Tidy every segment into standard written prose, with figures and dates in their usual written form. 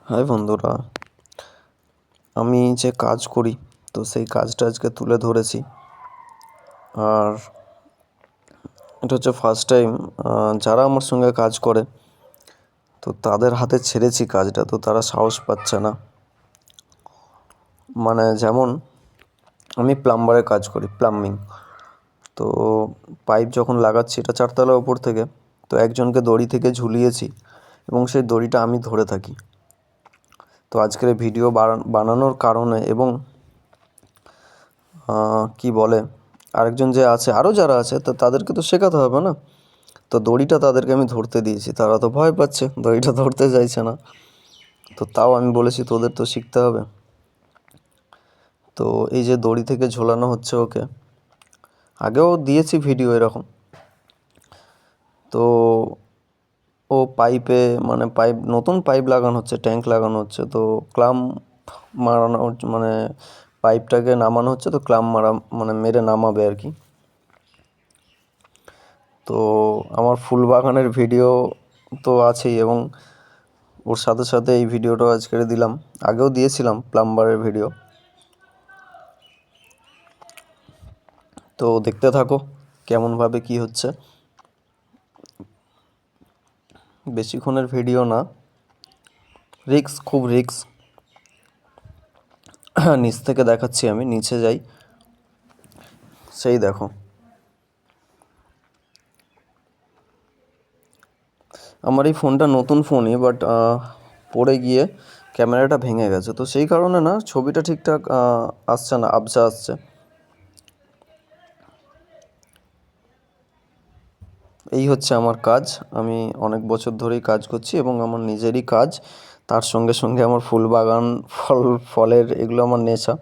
High বন্ধুরা, আমি যে কাজ করি তো সেই কাজটা আজকে তুলে ধরেছি। আর এটা হচ্ছে ফার্স্ট টাইম যারা আমার সঙ্গে কাজ করে তো তাদের হাতে ছেড়েছি কাজটা, তো তারা সাহস পাচ্ছে না। মানে যেমন আমি প্লাম্বারের কাজ করি, প্লাম্বিং। তো পাইপ যখন লাগাচ্ছি, এটা 4তলার ওপর থেকে, তো একজনকে দড়ি থেকে ঝুলিয়েছি এবং সেই দড়িটা আমি ধরে থাকি। তো আজকের এই ভিডিও বানানোর কারণে এবং কি বলে আরেকজন যে আছে, আরও যারা আছে, তো তাদেরকে তো শেখাতে হবে না। তো দড়িটা তাদেরকে আমি ধরতে দিয়েছি, তারা তো ভয় পাচ্ছে, দড়িটা ধরতে চাইছে না। তো তাও আমি বলেছি তোদের তো শিখতে হবে। তো এই যে দড়ি থেকে ঝোলানো হচ্ছে ওকে, আগেও দিয়েছি ভিডিও এরকম। তো ও পাইপে, মানে পাইপ, নতুন পাইপ লাগানো হচ্ছে, ট্যাঙ্ক লাগানো হচ্ছে, তো ক্লাম্প মারানো, মানে পাইপটাকে নামানো হচ্ছে, তো ক্লাম্প মারা মানে মেরে নামাবে আর কি। তো আমার ফুল বাগানের ভিডিও তো আছেই এবং ওর সাথে সাথে এই ভিডিওটাও আজকে দিলাম। আগেও দিয়েছিলাম প্লাম্বারের ভিডিও। তো দেখতে থাকো কেমনভাবে কি হচ্ছে। বেশিক্ষণের ভিডিও না, রিক্স, খুব রিক্স। নিচ থেকে দেখাচ্ছি, আমি নিচে যাই, সেই দেখো। আমার এই ফোনটা নতুন ফোনই, বাট পড়ে গিয়ে ক্যামেরাটা ভেঙে গেছে, তো সেই কারণে না ছবিটা ঠিকঠাক আসছে না, আবছা আসছে। এই হচ্ছে আমার কাজ। আমি অনেক বছর ধরেই কাজ করছি এবং আমার নিজেরই কাজ, তার সঙ্গে সঙ্গে আমার ফুল বাগান, ফলের এগুলো আমার নেশা।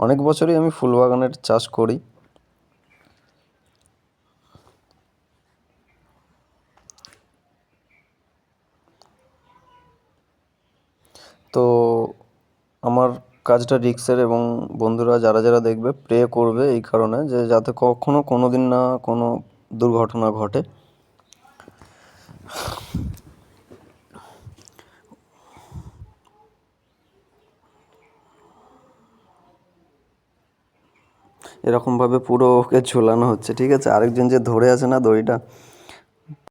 অনেক বছরই আমি ফুল বাগানের চাষ করি। তো আমার কাজটা রিস্কের এবং বন্ধুরা যারা যারা দেখবে প্রে করবে এই কারণে যে যাতে কখনো কোনো দিন না কোনো দুর্ঘটনা ঘটে। এরকমভাবে পুরো ওকে ঝোলানো হচ্ছে, ঠিক আছে। আরেকজন যে ধরে আছে না দড়িটা,